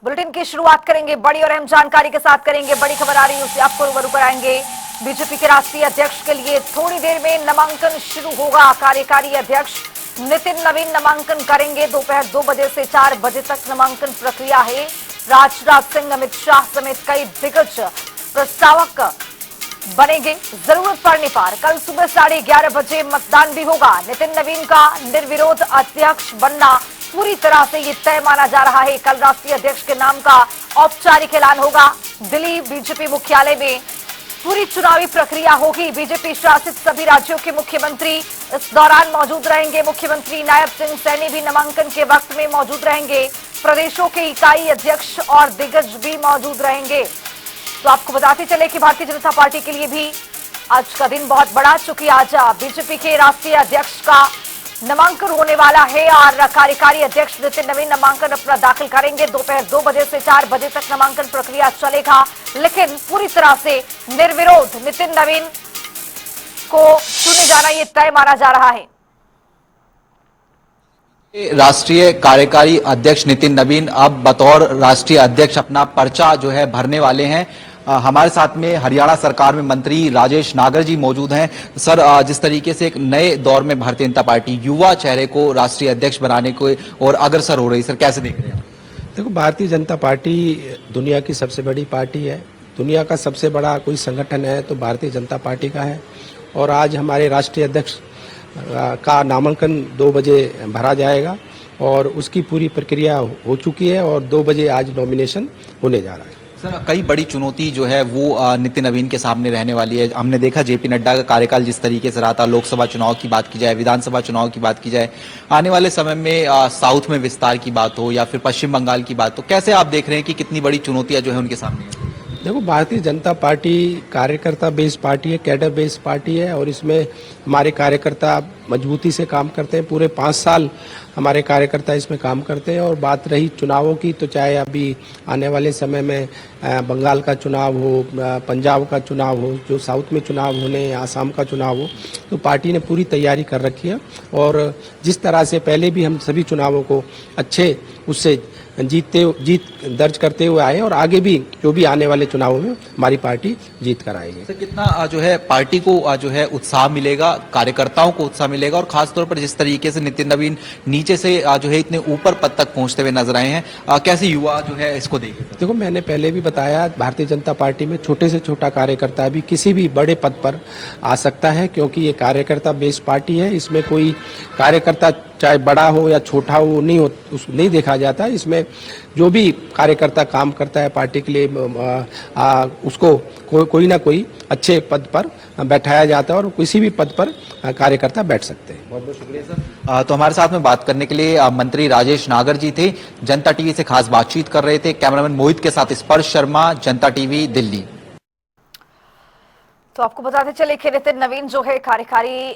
Bulletin की शुरुआत करेंगे बड़ी और अहम जानकारी के साथ। करेंगे बड़ी खबर आ रही है उससे आपको रूबरू कराएंगे। बीजेपी के राष्ट्रीय अध्यक्ष के लिए थोड़ी देर में नामांकन शुरू होगा। कार्यकारी अध्यक्ष नितिन नवीन नामांकन करेंगे। दोपहर 2 बजे से 4 बजे तक नामांकन प्रक्रिया है। राजनाथ सिंह, अमित शाह समेत कई दिग्गज प्रस्तावक बनेंगे। जरूरत पड़ने पर कल सुबह 11:30 बजे मतदान भी होगा। नितिन नवीन का निर्विरोध अध्यक्ष बनना पूरी तरह से ये तय माना जा रहा है। कल राष्ट्रीय अध्यक्ष के नाम का औपचारिक ऐलान होगा। दिल्ली बीजेपी मुख्यालय में पूरी चुनावी प्रक्रिया होगी। बीजेपी शासित सभी राज्यों के मुख्यमंत्री इस दौरान मौजूद रहेंगे। मुख्यमंत्री नायब सिंह सैनी भी नामांकन के वक्त में मौजूद रहेंगे। प्रदेशों के इकाई अध्यक्ष और दिग्गज भी मौजूद रहेंगे। तो आपको बताते चले कि भारतीय जनता पार्टी के लिए भी आज का दिन बहुत बड़ा, चूंकि आज बीजेपी के राष्ट्रीय अध्यक्ष का नामांकन होने वाला है और कार्यकारी अध्यक्ष नितिन नवीन नामांकन अपना दाखिल करेंगे। दोपहर 2 बजे से 4 बजे तक नामांकन प्रक्रिया चलेगा, लेकिन पूरी तरह से निर्विरोध नितिन नवीन को चुने जाना ये तय माना जा रहा है। राष्ट्रीय कार्यकारी अध्यक्ष नितिन नवीन अब बतौर राष्ट्रीय अध्यक्ष अपना पर्चा जो है भरने वाले हैं। हमारे साथ में हरियाणा सरकार में मंत्री राजेश नागर जी मौजूद हैं। सर, जिस तरीके से एक नए दौर में भारतीय जनता पार्टी युवा चेहरे को राष्ट्रीय अध्यक्ष बनाने को और अग्रसर हो रही, सर कैसे देख रहे हैं? देखो, भारतीय जनता पार्टी दुनिया की सबसे बड़ी पार्टी है। दुनिया का सबसे बड़ा कोई संगठन है तो भारतीय जनता पार्टी का है। और आज हमारे राष्ट्रीय अध्यक्ष का नामांकन 2 बजे भरा जाएगा और उसकी पूरी प्रक्रिया हो चुकी है और 2 बजे आज नॉमिनेशन होने जा रहा है। सर, कई बड़ी चुनौती जो है वो नितिन नवीन के सामने रहने वाली है। हमने देखा जेपी नड्डा का कार्यकाल जिस तरीके से रहा था, लोकसभा चुनाव की बात की जाए, विधानसभा चुनाव की बात की जाए, आने वाले समय में साउथ में विस्तार की बात हो या फिर पश्चिम बंगाल की बात हो, कैसे आप देख रहे हैं कि कितनी बड़ी चुनौतियां जो है उनके सामने है? देखो, भारतीय जनता पार्टी कार्यकर्ता बेस्ड पार्टी है, कैडर बेस्ड पार्टी है और इसमें हमारे कार्यकर्ता मजबूती से काम करते हैं। पूरे 5 साल हमारे कार्यकर्ता इसमें काम करते हैं। और बात रही चुनावों की, तो चाहे अभी आने वाले समय में बंगाल का चुनाव हो, पंजाब का चुनाव हो, जो साउथ में चुनाव होने, आसाम का चुनाव हो, तो पार्टी ने पूरी तैयारी कर रखी है। और जिस तरह से पहले भी हम सभी चुनावों को अच्छे उससे जीत दर्ज करते हुए आए और आगे भी जो भी आने वाले चुनावों में हमारी पार्टी जीत कर आएगी। सर, कितना जो है पार्टी को जो है उत्साह मिलेगा, कार्यकर्ताओं को उत्साह मिलेगा, और खासतौर पर जिस तरीके से नितिन नवीन नीचे से जो है इतने ऊपर पद तक पहुंचते हुए नजर आए हैं, कैसे युवा जो है इसको देखें? देखो, मैंने पहले भी बताया, भारतीय जनता पार्टी में छोटे से छोटा कार्यकर्ता भी किसी भी बड़े पद पर आ सकता है, क्योंकि ये कार्यकर्ता बेस्ड पार्टी है। इसमें कोई कार्यकर्ता चाहे बड़ा हो या छोटा हो नहीं देखा जाता। इसमें जो भी कार्यकर्ता काम करता है पार्टी के लिए उसको कोई ना कोई अच्छे पद पर बैठाया जाता है और किसी भी पद पर कार्यकर्ता बैठ सकते हैं। बहुत बहुत शुक्रिया सर। तो हमारे साथ में बात करने के लिए मंत्री राजेश नागर जी थे, जनता टीवी से खास बातचीत कर रहे थे। कैमरामैन मोहित के साथ स्पर्श शर्मा, जनता टीवी, दिल्ली। तो आपको बताते चले कि नितिन नवीन जो है कार्यकारी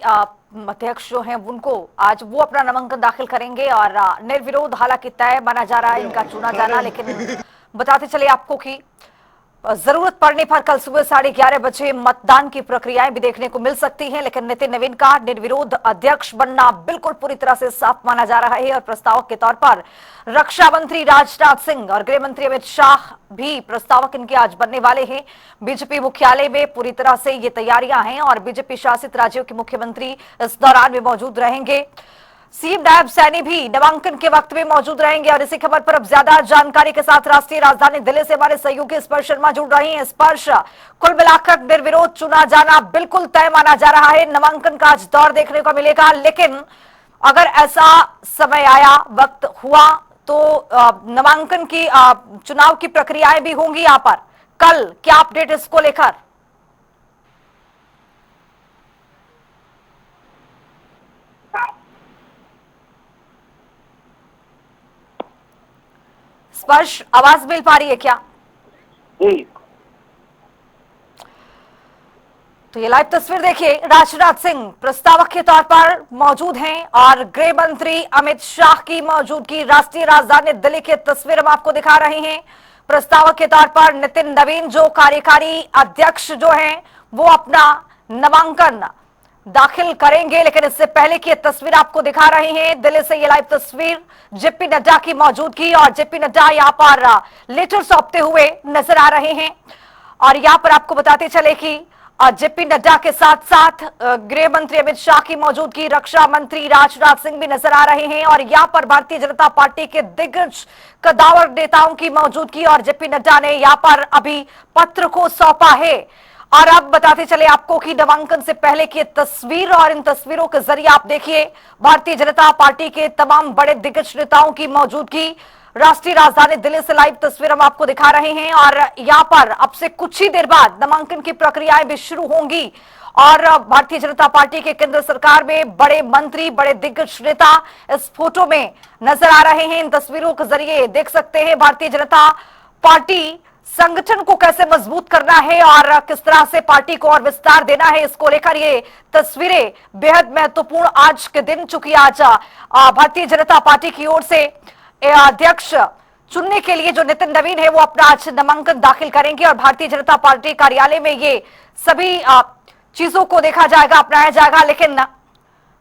अध्यक्ष जो हैं उनको आज वो अपना नामांकन दाखिल करेंगे और निर्विरोध हालांकि तय माना जा रहा है इनका चुना जाना। लेकिन बताते चले आपको कि जरूरत पड़ने पर कल सुबह 11:30 बजे मतदान की प्रक्रियाएं भी देखने को मिल सकती हैं। लेकिन नितिन नवीन का निर्विरोध अध्यक्ष बनना बिल्कुल पूरी तरह से साफ माना जा रहा है और प्रस्तावक के तौर पर रक्षा मंत्री राजनाथ सिंह और गृह मंत्री अमित शाह भी प्रस्तावक इनके आज बनने वाले हैं। बीजेपी मुख्यालय में पूरी तरह से ये तैयारियां हैं और बीजेपी शासित राज्यों के मुख्यमंत्री इस दौरान में मौजूद रहेंगे। सीएम नायब सैनी भी नामांकन के वक्त में मौजूद रहेंगे। और इसी खबर पर अब ज्यादा जानकारी के साथ राष्ट्रीय राजधानी दिल्ली से हमारे सहयोगी स्पर्श शर्मा जुड़ रही हैं। स्पर्श, कुल मिलाकर निर्विरोध चुना जाना बिल्कुल तय माना जा रहा है। नामांकन का आज दौर देखने को मिलेगा, लेकिन अगर ऐसा समय आया, वक्त हुआ, तो नामांकन की चुनाव की प्रक्रियाएं भी होंगी यहाँ पर कल। क्या अपडेट इसको लेकर? स्पर्श, आवाज मिल पा रही है क्या? तो ये लाइव तस्वीर देखिए, राजनाथ सिंह प्रस्तावक के तौर पर मौजूद हैं और गृह मंत्री अमित शाह की मौजूदगी। राष्ट्रीय राजधानी दिल्ली की तस्वीर हम आपको दिखा रहे हैं। प्रस्तावक के तौर पर नितिन नवीन जो कार्यकारी अध्यक्ष जो हैं वो अपना नामांकन दाखिल करेंगे। लेकिन इससे पहले की ये तस्वीर आपको दिखा रहे हैं, दिल्ली से ये लाइव तस्वीर, जेपी नड्डा की मौजूदगी और जेपी नड्डा यहाँ पर लेटर सौंपते हुए नजर आ रहे हैं। और यहाँ पर आपको बताते चले कि जेपी नड्डा के साथ साथ गृह मंत्री अमित शाह की मौजूदगी, रक्षा मंत्री राजनाथ सिंह भी नजर आ रहे हैं। और यहाँ पर भारतीय जनता पार्टी के दिग्गज कद्दावर नेताओं की मौजूदगी, और जेपी नड्डा ने यहाँ पर अभी पत्र को सौंपा है। और अब बताते चले आपको कि नामांकन से पहले की तस्वीर, और इन तस्वीरों के जरिए आप देखिए भारतीय जनता पार्टी के तमाम बड़े दिग्गज नेताओं की मौजूदगी। राष्ट्रीय राजधानी दिल्ली से लाइव तस्वीर हम आपको दिखा रहे हैं। और यहां पर अब से कुछ ही देर बाद नामांकन की प्रक्रियाएं भी शुरू होंगी। और भारतीय जनता पार्टी के केंद्र सरकार में बड़े मंत्री, बड़े दिग्गज नेता इस फोटो में नजर आ रहे हैं। इन तस्वीरों के जरिए देख सकते हैं भारतीय जनता पार्टी संगठन को कैसे मजबूत करना है और किस तरह से पार्टी को और विस्तार देना है, इसको लेकर ये तस्वीरें बेहद महत्वपूर्ण आज के दिन, चूंकि आज भारतीय जनता पार्टी की ओर से अध्यक्ष चुनने के लिए जो नितिन नवीन है वो अपना आज नामांकन दाखिल करेंगे। और भारतीय जनता पार्टी कार्यालय में ये सभी चीजों को देखा जाएगा, अपनाया जाएगा। लेकिन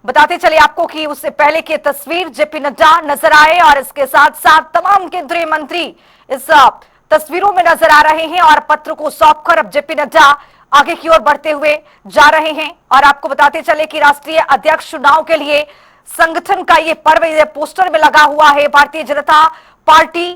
बताते चले आपको कि उससे पहले की तस्वीर, जेपी नड्डा नजर आए और इसके साथ साथ तमाम केंद्रीय मंत्री इस तस्वीरों में नजर आ रहे हैं। और पत्र को सौंपकर अब जेपी नड्डा आगे की ओर बढ़ते हुए जा रहे हैं। और आपको बताते चले कि राष्ट्रीय अध्यक्ष चुनाव के लिए संगठन का ये पर्व, ये पोस्टर में लगा हुआ है, भारतीय जनता पार्टी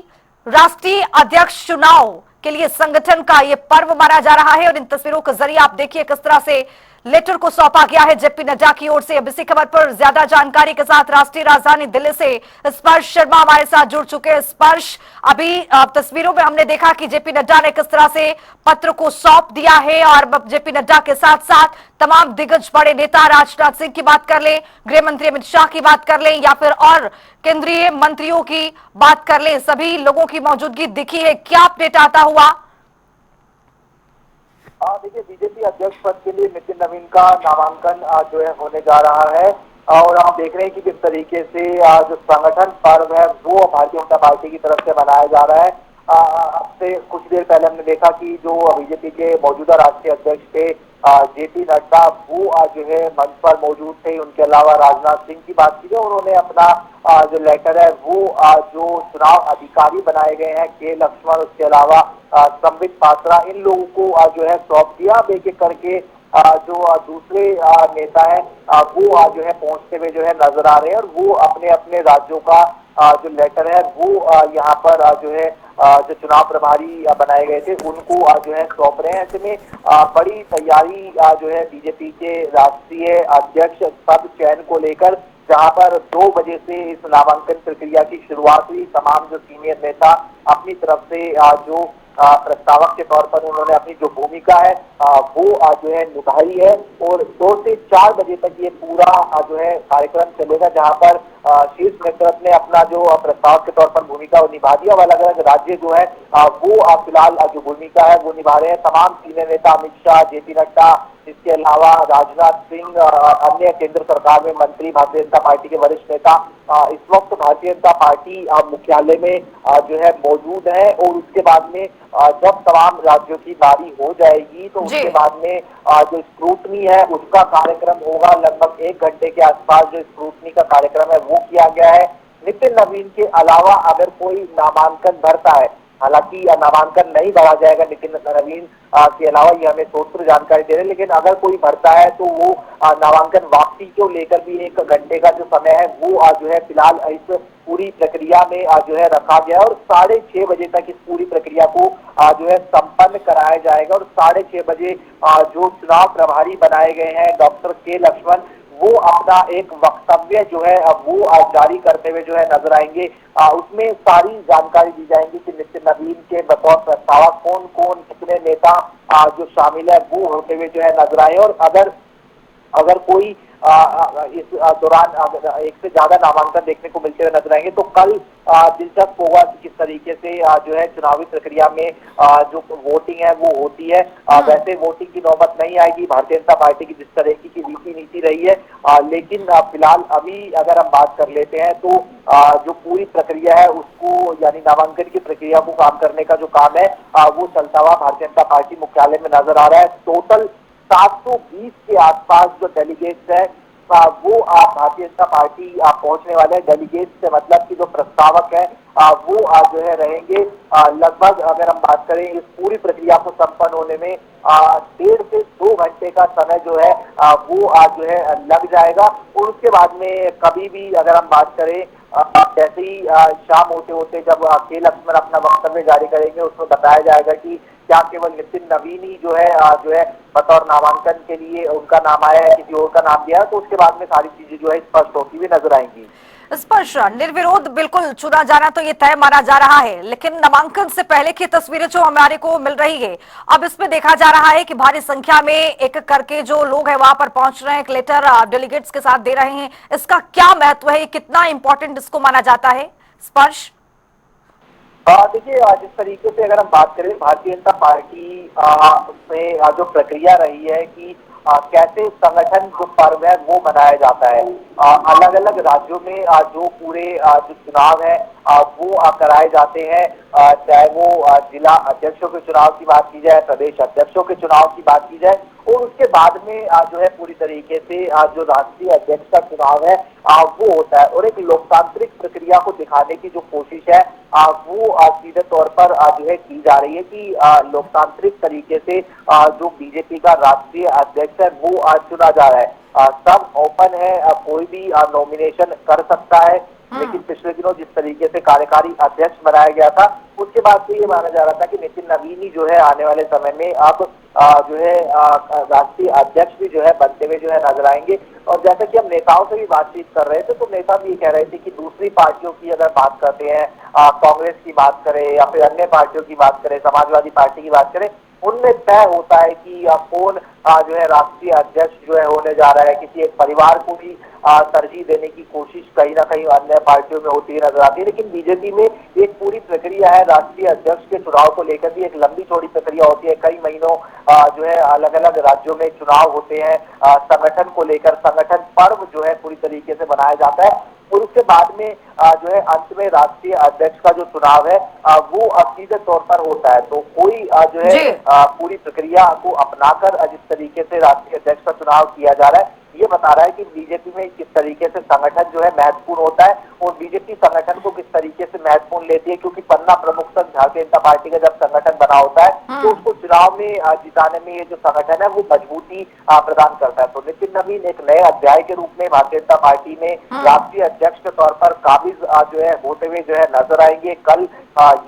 राष्ट्रीय अध्यक्ष चुनाव के लिए संगठन का ये पर्व माना जा रहा है। और इन तस्वीरों के जरिए आप देखिए किस तरह से लेटर को सौंपा गया है जेपी नड्डा की ओर से। अब इसी खबर पर ज्यादा जानकारी के साथ राष्ट्रीय राजधानी दिल्ली से स्पर्श शर्मा हमारे साथ जुड़ चुके हैं। स्पर्श, अभी तस्वीरों में हमने देखा कि जेपी नड्डा ने किस तरह से पत्र को सौंप दिया है। और जेपी नड्डा के साथ साथ तमाम दिग्गज बड़े नेता, राजनाथ सिंह की बात कर ले, गृह मंत्री अमित शाह की बात कर ले, या फिर और केंद्रीय मंत्रियों की बात कर ले, सभी लोगों की मौजूदगी दिखी है। क्या अपडेट आता हुआ? देखिए, बीजेपी अध्यक्ष पद के लिए नितिन नवीन का नामांकन जो है होने जा रहा है। और आप देख रहे हैं कि किस तरीके से जो संगठन पर्व है वो भारतीय जनता पार्टी की तरफ से मनाया जा रहा है। अब से कुछ देर पहले हमने देखा कि जो बीजेपी के मौजूदा राष्ट्रीय अध्यक्ष थे जेपी नड्डा, वो आज जो है मंच पर मौजूद थे। उनके अलावा राजनाथ सिंह की बात की जाए, उन्होंने अपना जो लेटर है वो जो चुनाव अधिकारी बनाए गए हैं के लक्ष्मण, उसके अलावा संबित पात्रा, इन लोगों को जो है सौंप दिया। अब एक एक करके जो दूसरे नेता है वो जो है पहुंचते हुए जो है नजर आ रहे हैं। और वो अपने अपने राज्यों का जो लेटर है वो यहाँ पर जो है जो चुनाव प्रभारी बनाए गए थे उनको जो है सौंप रहे हैं। ऐसे में बड़ी तैयारी जो है बीजेपी के राष्ट्रीय अध्यक्ष पद चयन को लेकर, जहां पर 2 बजे से इस नामांकन प्रक्रिया की शुरुआत हुई। तमाम जो सीनियर नेता अपनी तरफ से जो प्रस्तावक के तौर पर उन्होंने अपनी जो भूमिका है वो जो है निभाई है। और 2 से 4 बजे तक ये पूरा जो है कार्यक्रम चलेगा, जहां पर शीर्ष नेतृत्व ने अपना जो प्रस्तावक के तौर पर भूमिका वो निभा दिया। अलग अलग राज्य जो है वो फिलहाल जो भूमिका है वो निभा रहे हैं। तमाम सीनियर नेता अमित शाह, जेपी नड्डा, इसके अलावा राजनाथ सिंह, अन्य केंद्र सरकार में मंत्री, भारतीय जनता पार्टी के वरिष्ठ नेता इस वक्त भारतीय जनता पार्टी मुख्यालय में जो है मौजूद है। और उसके बाद में जब तमाम राज्यों की बारी हो जाएगी तो उसके बाद में जो स्क्रूटनी है उसका कार्यक्रम होगा। लगभग 1 घंटे के आसपास जो स्क्रूटनी का कार्यक्रम है वो किया गया है। नितिन नवीन के अलावा अगर कोई नामांकन भरता है, हालांकि नामांकन नहीं भरा जाएगा नितिन नवीन के अलावा, ये हमें सूत्र जानकारी दे रहे हैं, लेकिन अगर कोई भरता है तो वो नामांकन वापसी को लेकर भी 1 घंटे का जो समय है वो जो है फिलहाल इस पूरी प्रक्रिया में जो है रखा गया है। और 6:30 बजे तक इस पूरी प्रक्रिया को जो है संपन्न कराया जाएगा। और 6:30 बजे जो चुनाव प्रभारी बनाए गए हैं डॉक्टर के लक्ष्मण, वो अपना एक वक्तव्य जो है वो जारी करते हुए जो है नजर आएंगे। उसमें सारी जानकारी दी जाएगी कि नितिन नवीन के बतौर प्रस्तावक कौन कौन, कितने नेता जो शामिल है वो होते हुए जो है नजर आए। और अगर कोई इस दौरान 1 से ज्यादा नामांकन देखने को मिलते हुए नजर आएंगे तो कल दिलचस्प होगा कि किस तरीके से जो है चुनावी प्रक्रिया में जो वोटिंग है वो होती है। वैसे वोटिंग की नौबत नहीं आएगी, भारतीय जनता पार्टी की जिस तरह की नीति रही है, लेकिन फिलहाल अभी अगर हम बात कर लेते हैं तो जो पूरी प्रक्रिया है उसको, यानी नामांकन की प्रक्रिया को काम करने का जो काम है वो चलता हुआ भारतीय जनता पार्टी मुख्यालय में नजर आ रहा है। टोटल 720 के आसपास जो डेलीगेट्स है वो भारतीय जनता पार्टी पहुंचने वाले हैं। डेलीगेट से मतलब कि जो प्रस्तावक है वो जो है रहेंगे लगभग, अगर हम बात करें इस पूरी प्रक्रिया को संपन्न होने में 1.5 से 2 घंटे का समय जो है वो जो है लग जाएगा। और उसके बाद में कभी भी अगर हम बात करें जैसे ही शाम होते होते जब के लक्ष्मण अपना वक्तव्य जारी करेंगे उसमें बताया जाएगा कि क्या केवल नितिन नवीन ही जो है बतौर नामांकन के लिए उनका नाम आया है, किसी और का नाम दिया है, तो उसके बाद में सारी चीजें जो है स्पष्ट होती हुई नजर आएंगी। स्पष्ट निर्विरोध बिल्कुल चुना जाना तो ये तय माना जा रहा है, लेकिन नामांकन से पहले की तस्वीरें जो हमारे को मिल रही है, अब इसमें देखा जा रहा है कि भारी संख्या में एक करके जो लोग हैं वहां पर पहुंच रहे हैं, एक लेटर डेलीगेट्स के साथ दे रहे हैं। इसका क्या महत्व है, कितना इंपॉर्टेंट इसको माना जाता है? स्पर्श देखिए, जिस तरीके से अगर हम बात करें भारतीय जनता पार्टी में जो प्रक्रिया रही है कि कैसे संगठन जो पर्व है वो मनाया जाता है। अलग अलग राज्यों में जो पूरे जो चुनाव है वो कराए जाते हैं, चाहे वो जिला अध्यक्षों के चुनाव की बात की जाए, प्रदेश अध्यक्षों के चुनाव की बात की जाए, और उसके बाद में जो है पूरी तरीके से जो राष्ट्रीय अध्यक्ष का चुनाव है वो होता है। और एक लोकतांत्रिक प्रक्रिया को दिखाने की जो कोशिश है वो सीधे तौर पर जो है की जा रही है कि लोकतांत्रिक तरीके से जो बीजेपी का राष्ट्रीय अध्यक्ष है वो चुना जा रहा है। सब ओपन है, कोई भी नॉमिनेशन कर सकता है, लेकिन पिछले दिनों जिस तरीके से कार्यकारी अध्यक्ष बनाया गया था उसके बाद से ये माना जा रहा था कि नितिन नवीन ही जो है आने वाले समय में अब जो है राष्ट्रीय अध्यक्ष भी जो है बनते हुए जो है नजर आएंगे। और जैसा कि हम नेताओं से भी बातचीत कर रहे थे तो नेता भी ये कह रहे थे कि दूसरी पार्टियों की अगर बात करते हैं, कांग्रेस की बात करें या फिर अन्य पार्टियों की बात करें, समाजवादी पार्टी की बात करें, उनमें तय होता है कि कौन जो है राष्ट्रीय अध्यक्ष जो है होने जा रहा है। किसी एक परिवार को भी तरजीह देने की कोशिश कहीं ना कहीं अन्य पार्टियों में होती नजर आती है, लेकिन बीजेपी में एक पूरी प्रक्रिया है। राष्ट्रीय अध्यक्ष के चुनाव को लेकर भी एक लंबी चौड़ी प्रक्रिया होती है, कई महीनों जो है अलग अलग राज्यों में चुनाव होते हैं। संगठन को लेकर संगठन पर्व जो है पूरी तरीके से बनाया जाता है, और उसके बाद में जो है अंत में राष्ट्रीय अध्यक्ष का जो चुनाव है वो सीधे तौर पर होता है। तो कोई जो है पूरी प्रक्रिया को अपनाकर जिस तरीके से राष्ट्रीय अध्यक्ष का चुनाव किया जा रहा है ये बता रहा है कि बीजेपी में किस तरीके से संगठन जो है महत्वपूर्ण होता है, और बीजेपी संगठन को किस तरीके से महत्वपूर्ण लेती है, क्योंकि पन्ना प्रमुख तक भारतीय जनता पार्टी का जब संगठन बना होता है तो उसको चुनाव में जिताने में ये जो संगठन है वो मजबूती प्रदान करता है। तो नितिन नवीन एक नए अध्याय के रूप में भारतीय जनता पार्टी में राष्ट्रीय अध्यक्ष के तौर पर काबिज जो है होते हुए जो है नजर आएंगे। कल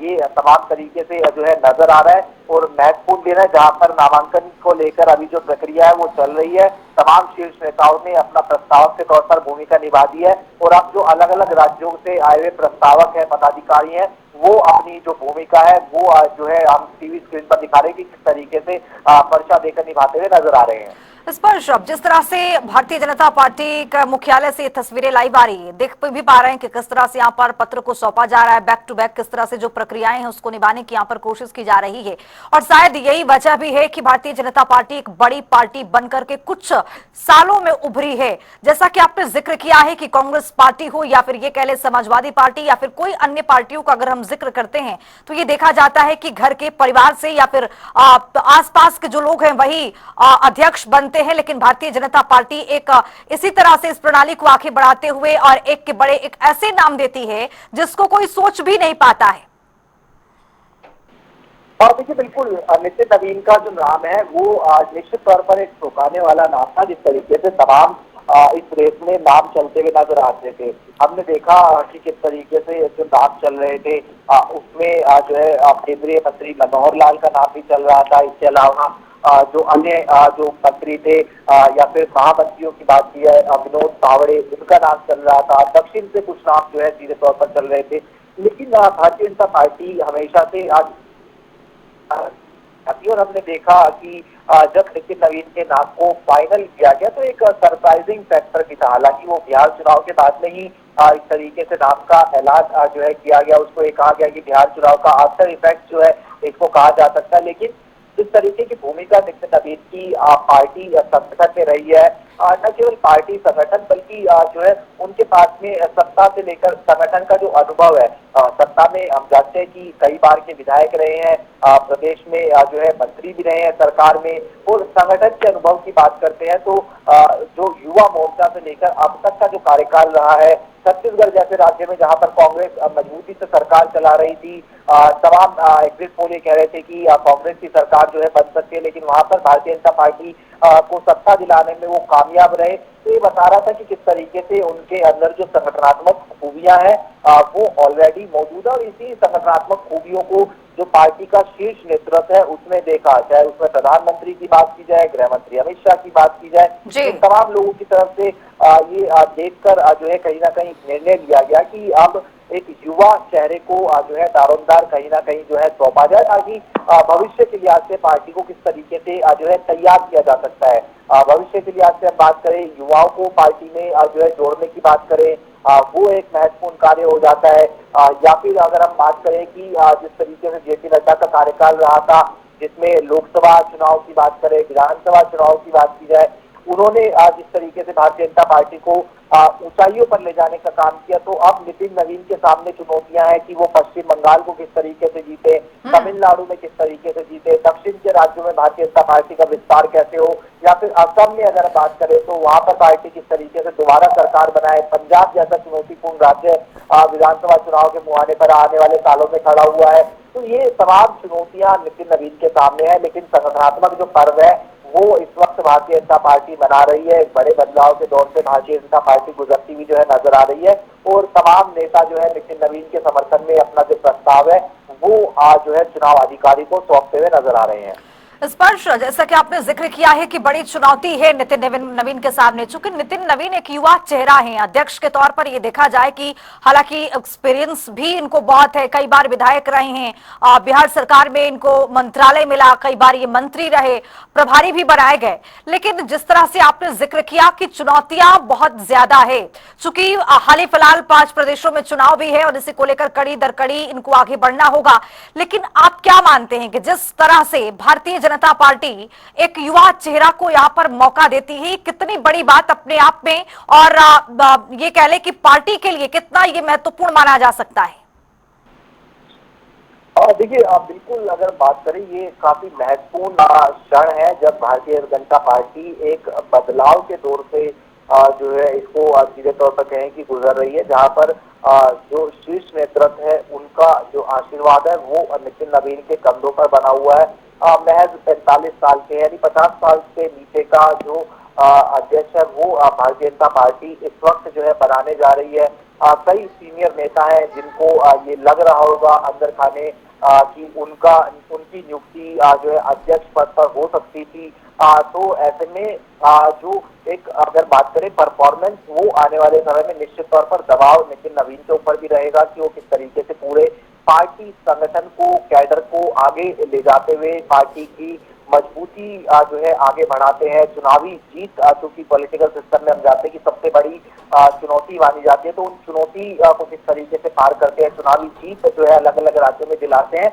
ये तमाम तरीके से जो है नजर आ रहा है, और महत्वपूर्ण दिन है जहां पर नामांकन को लेकर अभी जो प्रक्रिया है वो चल रही है। तमाम शीर्ष नेताओं ने अपना प्रस्तावक के तौर पर भूमिका निभा दी है, और अब जो अलग अलग राज्यों से आए हुए प्रस्तावक है, पदाधिकारी हैं, वो अपनी जो भूमिका है वो जो है हम टीवी स्क्रीन पर दिखा रहे हैं कि किस तरीके से पर्चा देकर निभाते हुए नजर आ रहे हैं। स्पर्श, अब जिस तरह से भारतीय जनता पार्टी का मुख्यालय से ये तस्वीरें लाइव आ रही है, देख भी पा रहे हैं कि किस तरह से यहाँ पर पत्र को सौंपा जा रहा है, बैक टू बैक किस तरह से जो प्रक्रियाएं हैं उसको निभाने की यहाँ पर कोशिश की जा रही है। और शायद यही वजह भी है कि भारतीय जनता पार्टी एक बड़ी पार्टी बनकर के कुछ सालों में उभरी है। जैसा कि आपने जिक्र किया है कि कांग्रेस पार्टी हो या फिर ये कह ले समाजवादी पार्टी या फिर कोई अन्य पार्टियों का अगर हम जिक्र करते हैं तो ये देखा जाता है कि घर के परिवार से या फिर आसपास के जो लोग हैं वही अध्यक्ष बनते हैं, लेकिन भारतीय जनता पार्टी एक इसी तरह से इस प्रणाली को आगे बढ़ाते हुए और एक के बड़े एक ऐसे नाम देती है जिसको कोई सोच भी नहीं पाता है। और देखिए, बिल्कुल नितिन नवीन का जो नाम है वो निश्चित तौर पर एक चौंकाने वाला नाम था। जिस तरीके से तमाम इस रेस में नाम चलते हुए नजर आते थे, हमने देखा कि किस तरीके से जो नाम चल रहे थे उसमें जो है केंद्रीय मंत्री मनोहर लाल का नाम भी चल रहा था। इसके अलावा जो अन्य जो मंत्री थे या फिर महामंत्रियों की बात की है, विनोद तावड़े, उनका नाम चल रहा था। दक्षिण से कुछ नाम जो है सीधे तौर पर चल रहे थे, लेकिन भारतीय जनता पार्टी हमेशा से और हमने देखा कि जब नितिन नवीन के नाम को फाइनल किया गया तो एक सरप्राइजिंग फैक्टर भी था। हालांकि वो बिहार चुनाव के बाद में ही इस तरीके से नाम का ऐलान जो है किया गया, उसको ये कहा गया कि बिहार चुनाव का आफ्टर इफेक्ट जो है इसको कहा जा सकता है। लेकिन इस तरीके की भूमिका नितिन नवीन की पार्टी संगठन में रही है, न केवल पार्टी संगठन बल्कि जो है उनके पास में सत्ता से लेकर संगठन का जो अनुभव है, सत्ता सत्ता में हम जानते हैं कि कई बार के विधायक रहे हैं, प्रदेश में जो है मंत्री भी रहे हैं सरकार में, और संगठन के अनुभव की बात करते हैं तो जो युवा मोर्चा से लेकर अब तक का जो कार्यकाल रहा है, छत्तीसगढ़ जैसे राज्य में जहां पर कांग्रेस मजबूती से सरकार चला रही थी, तमाम एग्जिट पोल ये कह रहे थे कि कांग्रेस की सरकार जो है बन सकती है, लेकिन वहां पर भारतीय जनता पार्टी को सत्ता दिलाने में वो कामयाब रहे। तो ये बता रहा था कि किस तरीके से उनके अंदर जो संगठनात्मक खूबियां हैं वो ऑलरेडी मौजूद है, और इसी संगठनात्मक खूबियों को जो पार्टी का शीर्ष नेतृत्व है उसमें देखा, चाहे उसमें प्रधानमंत्री की बात की जाए, गृह मंत्री अमित शाह की बात की जाए, इन तमाम लोगों की तरफ से ये देखकर जो है कहीं ना कहीं निर्णय लिया गया कि अब एक युवा चेहरे को जो है दारोमदार कहीं ना कहीं जो है सौंपा जाए, ताकि भविष्य के लिहाज से पार्टी को किस तरीके से जो है तैयार किया जा सकता है। भविष्य के लिहाज से हम बात करें, युवाओं को पार्टी में जो है जोड़ने की बात करें, वो एक महत्वपूर्ण कार्य हो जाता है। या फिर अगर हम बात करें कि जिस तरीके से जेपी नड्डा का कार्यकाल रहा था, जिसमें लोकसभा चुनाव की बात करें, विधानसभा चुनाव की बात की जाए, उन्होंने जिस तरीके से भारतीय जनता पार्टी को ऊंचाइयों पर ले जाने का काम किया, तो अब नितिन नवीन के सामने चुनौतियां हैं कि वो पश्चिम बंगाल को किस तरीके से जीते, तमिलनाडु में किस तरीके से जीते, दक्षिण के राज्यों में भारतीय जनता पार्टी का विस्तार कैसे हो, या फिर असम में अगर बात करें तो वहां पर पार्टी किस तरीके से दोबारा सरकार बनाए। पंजाब जैसा चुनौतीपूर्ण राज्य विधानसभा चुनाव के मुहाने पर आने वाले सालों में खड़ा हुआ है। तो ये तमाम चुनौतियां नितिन नवीन के सामने है, लेकिन संगठनात्मक जो पर्व है वो इस वक्त भारतीय जनता पार्टी मना रही है। एक बड़े बदलाव के दौर से भारतीय जनता पार्टी गुजरती हुई जो है नजर आ रही है, और तमाम नेता जो है नितिन नवीन के समर्थन में अपना जो प्रस्ताव है वो आज जो है चुनाव अधिकारी को सौंपते हुए नजर आ रहे हैं। स्पर्श, जैसा कि आपने जिक्र किया है कि बड़ी चुनौती है नितिन नवीन के सामने, चूंकि नितिन नवीन एक युवा चेहरा है, अध्यक्ष के तौर पर ये देखा जाए कि हालांकि एक्सपीरियंस भी इनको बहुत है, कई बार विधायक रहे हैं, बिहार सरकार में इनको मंत्रालय मिला, कई बार ये मंत्री रहे, प्रभारी भी बनाए गए, लेकिन जिस तरह से आपने जिक्र किया कि चुनौतियां बहुत ज्यादा है, चूंकि हाल ही फिलहाल 5 प्रदेशों में चुनाव भी है और इसी को लेकर कड़ी दर कड़ी इनको आगे बढ़ना होगा। लेकिन आप क्या मानते हैं कि जिस तरह से भारतीय जनता पार्टी एक युवा चेहरा को यहां पर मौका देती है, कितनी बड़ी बात अपने आप में, और ये कह ले कि पार्टी के लिए कितना ये महत्वपूर्ण माना जा सकता है? देखिए, बिल्कुल अगर बात करें, ये काफी महत्वपूर्ण क्षण है जब भारतीय जनता पार्टी एक बदलाव के दौर से जो है इसको सीधे तौर पर कहें कि गुजर रही है, जहां पर जो शीर्ष नेतृत्व है उनका जो आशीर्वाद है वो नितिन नवीन के कंधों पर बना हुआ है। महज 45 साल के यानी 50 साल से नीचे का जो अध्यक्ष है वो भारतीय जनता पार्टी इस वक्त जो है बनाने जा रही है। कई सीनियर नेता हैं जिनको ये लग रहा होगा अंदर खाने कि उनकी नियुक्ति जो है अध्यक्ष पद पर हो सकती थी। तो ऐसे में जो एक अगर बात करें परफॉर्मेंस, वो आने वाले समय में निश्चित तौर पर दबाव नितिन नवीन के ऊपर भी रहेगा कि वो किस तरीके से पूरे पार्टी संगठन को, कैडर को आगे ले जाते हुए पार्टी की मजबूती जो है आगे बढ़ाते हैं। चुनावी जीत चूंकि पॉलिटिकल सिस्टम में हम जानते हैं कि सबसे बड़ी चुनौती मानी जाती है, तो उन चुनौती को किस तरीके से पार करते हैं, चुनावी जीत जो है अलग अलग राज्यों में दिलाते हैं।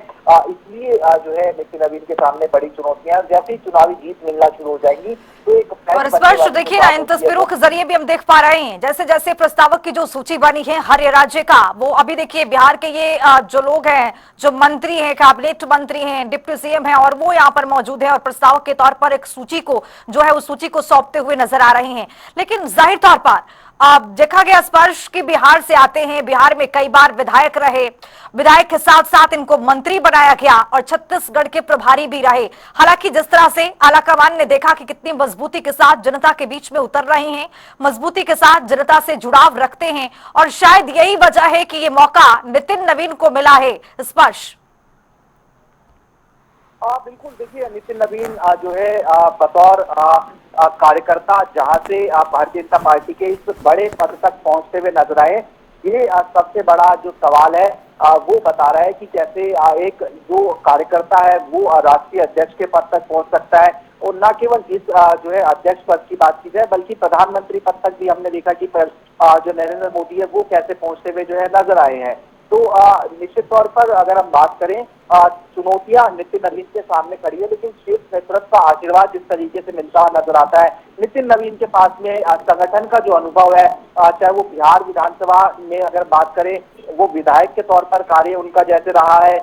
इसलिए जो है नितिन नवीन के सामने बड़ी चुनौतियां, जैसे ही चुनावी जीत मिलना शुरू हो जाएंगी तो एक और स्पर्श देखिए ना, इन तस्वीरों के जरिए भी हम देख पा रहे हैं जैसे जैसे प्रस्तावक की जो सूची बनी है हर राज्य का, वो अभी देखिए बिहार के ये जो लोग हैं, जो मंत्री हैं, कैबिनेट मंत्री हैं, डिप्टी सीएम हैं, और वो यहाँ पर मौजूद है और प्रस्तावक के तौर पर एक सूची को जो है उस सूची को सौंपते हुए नजर आ रहे हैं। लेकिन जाहिर तौर पर देखा गया स्पर्श की बिहार से आते हैं, बिहार में कई बार विधायक रहे, विधायक के साथ साथ इनको मंत्री बनाया गया और छत्तीसगढ़ के प्रभारी भी रहे। हालांकि जिस तरह से आलाकमान ने देखा कि कितनी मजबूती के साथ जनता के बीच में उतर रहे हैं, मजबूती के साथ जनता से जुड़ाव रखते हैं, और शायद यही वजह है कि ये मौका नितिन नवीन को मिला है। स्पर्श, बिल्कुल देखिए, नितिन नवीन जो है बतौर कार्यकर्ता जहां से भारतीय जनता पार्टी के इस बड़े पद तक पहुंचते हुए नजर आए, ये सबसे बड़ा जो सवाल है वो बता रहा है कि कैसे एक जो कार्यकर्ता है वो राष्ट्रीय अध्यक्ष के पद तक पहुंच सकता है, और न केवल इस जो है अध्यक्ष पद की बात की जाए बल्कि प्रधानमंत्री पद तक भी हमने देखा कि जो नरेंद्र मोदी है वो कैसे पहुंचते हुए जो है नजर आए हैं। तो निश्चित तौर पर अगर हम बात करें, चुनौतियां नितिन नवीन के सामने खड़ी है, लेकिन शीर्ष नेतृत्व का आशीर्वाद जिस तरीके से मिलता हुआ नजर आता है, नितिन नवीन के पास में संगठन का जो अनुभव है, चाहे वो बिहार विधानसभा में अगर बात करें वो विधायक के तौर पर कार्य उनका जैसे रहा है,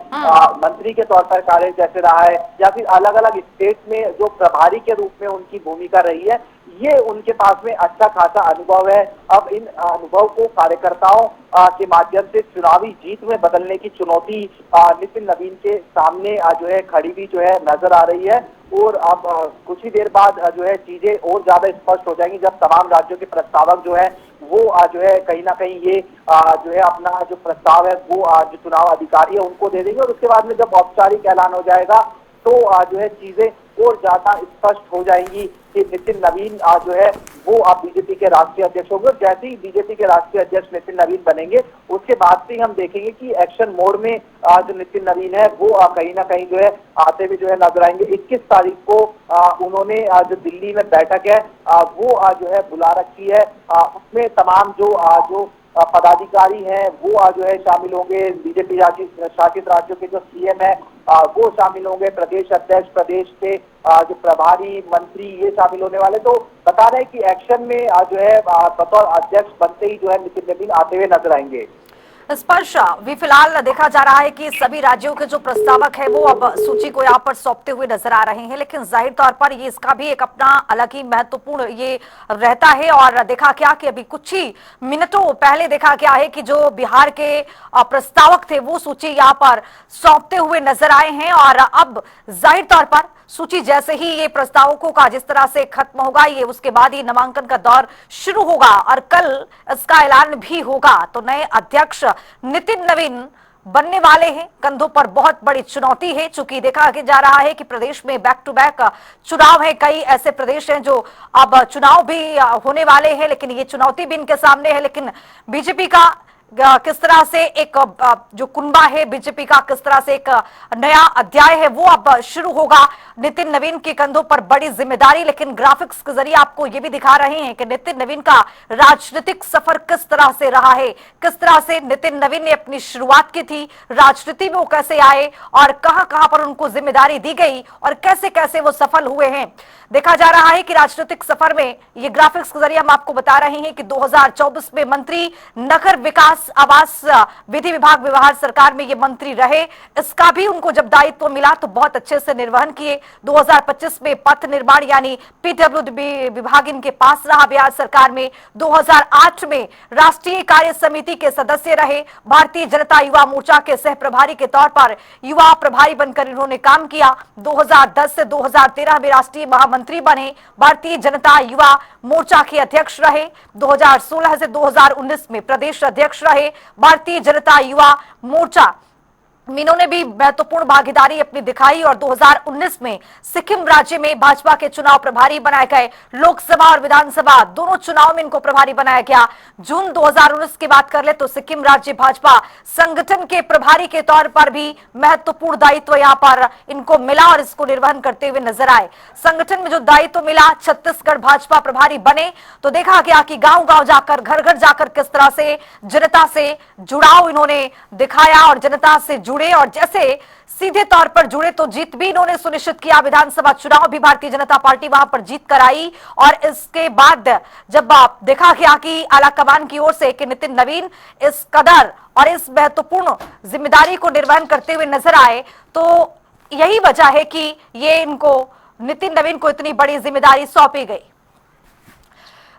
मंत्री के तौर पर कार्य जैसे रहा है, या फिर अलग अलग स्टेट में जो प्रभारी के रूप में उनकी भूमिका रही है, ये उनके पास में अच्छा खासा अनुभव है। अब इन अनुभव को कार्यकर्ताओं के माध्यम से चुनावी जीत में बदलने की चुनौती नितिन नवीन के सामने जो है खड़ी भी जो है नजर आ रही है। और अब कुछ ही देर बाद जो है चीजें और ज्यादा स्पष्ट हो जाएंगी जब तमाम राज्यों के प्रस्तावक जो है वो जो है कहीं ना कहीं ये जो है अपना जो प्रस्ताव है वो जो चुनाव अधिकारी है उनको दे देंगे, और उसके बाद में जब औपचारिक ऐलान हो जाएगा तो जो है चीजें और ज्यादा स्पष्ट हो जाएंगी कि नितिन नवीन जो है वो अब बीजेपी के राष्ट्रीय अध्यक्ष होंगे। और जैसे ही बीजेपी के राष्ट्रीय अध्यक्ष नितिन नवीन बनेंगे उसके बाद से हम देखेंगे कि एक्शन मोड में जो नितिन नवीन है वो कहीं ना कहीं जो है आते हुए जो है नजर आएंगे। 21 तारीख को उन्होंने जो दिल्ली में बैठक है वो जो है बुला रखी है, उसमें तमाम जो पदाधिकारी हैं वो जो है शामिल होंगे, बीजेपी शासित राज्यों के जो सीएम है वो शामिल होंगे, प्रदेश अध्यक्ष, प्रदेश के जो प्रभारी मंत्री ये शामिल होने वाले। तो बता रहे हैं कि एक्शन में जो है बतौर अध्यक्ष बनते ही जो है नितिन नवीन आते हुए नजर आएंगे। स्पर्श भी फिलहाल देखा जा रहा है कि सभी राज्यों के जो प्रस्तावक है वो अब सूची को यहाँ पर सौंपते हुए नजर आ रहे हैं, लेकिन जाहिर तौर पर ये इसका भी एक अपना अलग ही महत्वपूर्ण ये रहता है। और देखा क्या कि अभी कुछ ही मिनटों पहले देखा गया है कि जो बिहार के प्रस्तावक थे वो सूची यहाँ पर सौंपते हुए नजर आए हैं, और अब जाहिर तौर पर सूची जैसे ही ये प्रस्तावकों का जिस तरह से खत्म होगा ये उसके बाद ही नामांकन का दौर शुरू होगा और कल इसका ऐलान भी होगा। तो नए अध्यक्ष नितिन नवीन बनने वाले हैं। कंधों पर बहुत बड़ी चुनौती है, चूंकि देखा जा रहा है कि प्रदेश में बैक टू बैक चुनाव है, कई ऐसे प्रदेश हैं जो अब चुनाव भी होने वाले हैं, लेकिन ये चुनौती भी इनके सामने है। लेकिन बीजेपी का किस तरह से एक जो कुनबा है बीजेपी का, किस तरह से एक नया अध्याय है वो अब शुरू होगा। नितिन नवीन के कंधों पर बड़ी जिम्मेदारी, लेकिन ग्राफिक्स के जरिए आपको ये भी दिखा रहे हैं कि नितिन नवीन का राजनीतिक सफर किस तरह से रहा है, किस तरह से नितिन नवीन ने अपनी शुरुआत की थी, राजनीति में वो कैसे आए और कहां कहां पर उनको जिम्मेदारी दी गई और कैसे कैसे वो सफल हुए हैं। देखा जा रहा है कि राजनीतिक सफर में ये ग्राफिक्स के जरिए हम आपको बता रहे हैं कि 2024 में मंत्री, नगर विकास, आवास, विधि विभाग व्यवहार सरकार में ये मंत्री रहे। इसका भी उनको जब दायित्व मिला तो बहुत अच्छे से निर्वहन किए। 2025 में पथ निर्माण यानी पीडब्ल्यूडी विभाग इनके पास रहा बिहार सरकार में। 2008 में राष्ट्रीय कार्य समिति के सदस्य रहे। भारतीय जनता युवा मोर्चा के सह प्रभारी के तौर पर युवा प्रभारी बनकर इन्होंने काम किया। 2010 से 2013 में राष्ट्रीय महामंत्री बने। भारतीय जनता युवा मोर्चा के अध्यक्ष रहे। 2016 से 2019 में प्रदेश अध्यक्ष रहे भारतीय जनता युवा मोर्चा। इन्होंने भी महत्वपूर्ण भागीदारी अपनी दिखाई और 2019 में सिक्किम राज्य में भाजपा के चुनाव प्रभारी बनाए गए। लोकसभा और विधानसभा दोनों चुनाव में इनको प्रभारी बनाया गया। जून 2019 की बात कर ले तो सिक्किम राज्य भाजपा संगठन के प्रभारी के तौर पर भी महत्वपूर्ण दायित्व यहां पर इनको मिला और इसको निर्वहन करते हुए नजर आए। संगठन में जो दायित्व मिला, छत्तीसगढ़ भाजपा प्रभारी बने तो देखा गया कि गांव गांव जाकर, घर घर जाकर किस तरह से जनता से जुड़ाव इन्होंने दिखाया और जनता से जुड़े, और जैसे सीधे तौर पर जुड़े तो जीत भी इन्होंने सुनिश्चित किया। विधानसभा चुनाव भी भारतीय जनता पार्टी वहां पर जीत कर आई। और इसके बाद जब देखा गया कि आलाकमान की ओर से कि नितिन नवीन इस कदर और इस महत्वपूर्ण जिम्मेदारी को निर्वहन करते हुए नजर आए, तो यही वजह है कि ये इनको नितिन नवीन को इतनी बड़ी जिम्मेदारी सौंपी गई।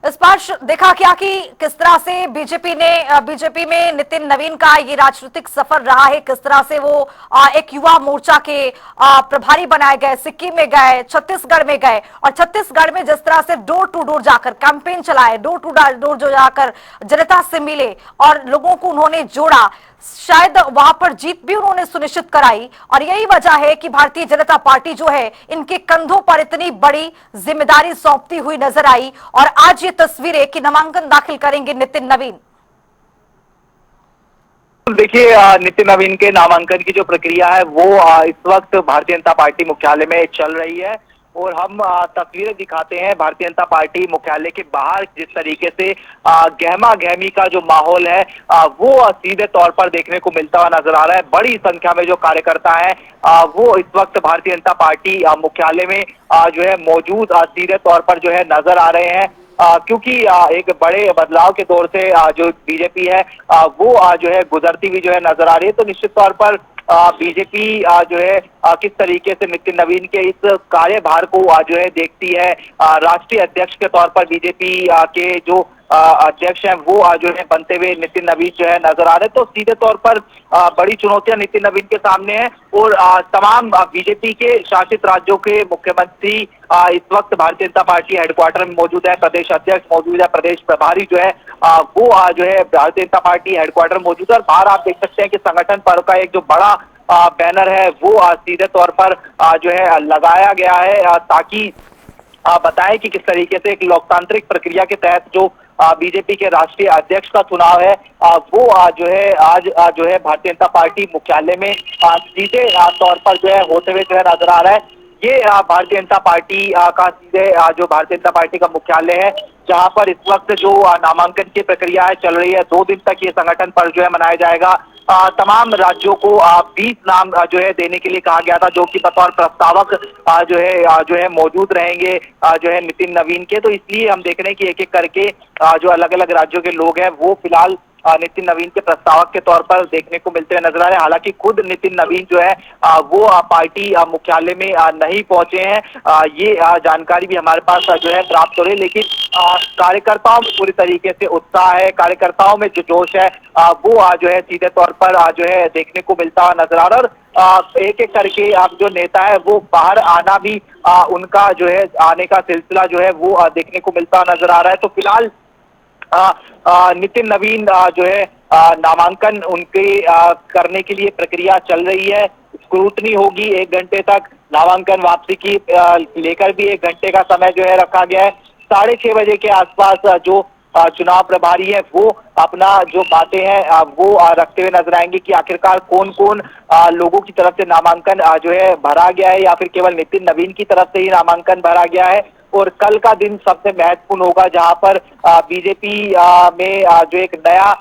इस बार देखा क्या कि किस तरह से बीजेपी में नितिन नवीन का ये राजनीतिक सफर रहा है, किस तरह से वो एक युवा मोर्चा के प्रभारी बनाए गए, सिक्किम में गए, छत्तीसगढ़ में गए, और छत्तीसगढ़ में जिस तरह से डोर टू डोर जाकर कैंपेन चलाए, डोर टू डोर जो जाकर जनता से मिले और लोगों को उन्होंने जोड़ा, शायद वहां पर जीत भी उन्होंने सुनिश्चित कराई। और यही वजह है कि भारतीय जनता पार्टी जो है इनके कंधों पर इतनी बड़ी जिम्मेदारी सौंपती हुई नजर आई। और आज ये तस्वीरें कि नामांकन दाखिल करेंगे नितिन नवीन। देखिए, नितिन नवीन के नामांकन की जो प्रक्रिया है वो इस वक्त भारतीय जनता पार्टी मुख्यालय में चल रही है, और हम तस्वीरें दिखाते हैं भारतीय जनता पार्टी मुख्यालय के बाहर जिस तरीके से गहमा गहमी का जो माहौल है वो सीधे तौर पर देखने को मिलता हुआ नजर आ रहा है। बड़ी संख्या में जो कार्यकर्ता हैं वो इस वक्त भारतीय जनता पार्टी मुख्यालय में जो है मौजूद सीधे तौर पर जो है नजर आ रहे हैं। क्योंकि एक बड़े बदलाव के दौर से जो बीजेपी है वो जो है गुजरती हुई जो है नजर आ रही है। तो निश्चित तौर पर बीजेपी जो है किस तरीके से नितिन नवीन के इस कार्यभार को जो है देखती है। राष्ट्रीय अध्यक्ष के तौर पर बीजेपी के जो अध्यक्ष हैं वो जो है बनते हुए नितिन नवीन जो है नजर आ रहे हैं। तो सीधे तौर पर बड़ी चुनौतियां नितिन नवीन के सामने हैं और तमाम बीजेपी के शासित राज्यों के मुख्यमंत्री इस वक्त भारतीय जनता पार्टी हेडक्वार्टर में मौजूद है। प्रदेश अध्यक्ष मौजूद है, प्रदेश प्रभारी जो है वो जो है भारतीय जनता पार्टी हेडक्वार्टर मौजूद है। और बाहर आप देख सकते हैं कि संगठन पर्व का एक जो बड़ा बैनर है वो सीधे तौर पर जो है लगाया गया है ताकि बताएं कि किस तरीके से एक लोकतांत्रिक प्रक्रिया के तहत जो बीजेपी के राष्ट्रीय अध्यक्ष का चुनाव है वो जो है आज जो है भारतीय जनता पार्टी मुख्यालय में सीधे तौर पर जो है होते हुए जो है नजर आ रहा है। ये भारतीय जनता पार्टी का सीधे जो भारतीय जनता पार्टी का मुख्यालय है जहां पर इस वक्त जो नामांकन की प्रक्रिया है चल रही है। 2 दिन तक ये संगठन पर्व जो है मनाया जाएगा। तमाम राज्यों को 20 नाम जो है देने के लिए कहा गया था, जो कि बतौर प्रस्तावक जो है मौजूद रहेंगे जो है नितिन नवीन के। तो इसलिए हम देख रहे हैं कि एक एक करके जो अलग अलग राज्यों के लोग हैं वो फिलहाल नितिन नवीन के प्रस्तावक के तौर पर देखने को मिलते हुए नजर आ रहे हैं। हालांकि खुद नितिन नवीन जो है वो पार्टी मुख्यालय में नहीं पहुंचे हैं। ये जानकारी भी हमारे पास जो है प्राप्त हो रही है। लेकिन कार्यकर्ताओं में पूरी तरीके से उत्साह है, कार्यकर्ताओं में जो जोश है वो जो है सीधे तौर पर जो है देखने को मिलता हुआ नजर आ रहा है। और एक एक करके आप जो नेता है वो बाहर आना भी उनका जो है आने का सिलसिला जो है वो देखने को मिलता हुआ नजर आ रहा है। तो फिलहाल नितिन नवीन जो है नामांकन उनके करने के लिए प्रक्रिया चल रही है। स्क्रूटनी होगी 1 घंटे तक, नामांकन वापसी की लेकर भी 1 घंटे का समय जो है रखा गया है। 6:30 बजे के आसपास जो चुनाव प्रभारी है वो अपना जो बातें हैं वो रखते हुए नजर आएंगे कि आखिरकार कौन कौन लोगों की तरफ से नामांकन जो है भरा गया है या फिर केवल नितिन नवीन की तरफ से ही नामांकन भरा गया है। और कल का दिन सबसे महत्वपूर्ण होगा जहां पर बीजेपी में जो एक नया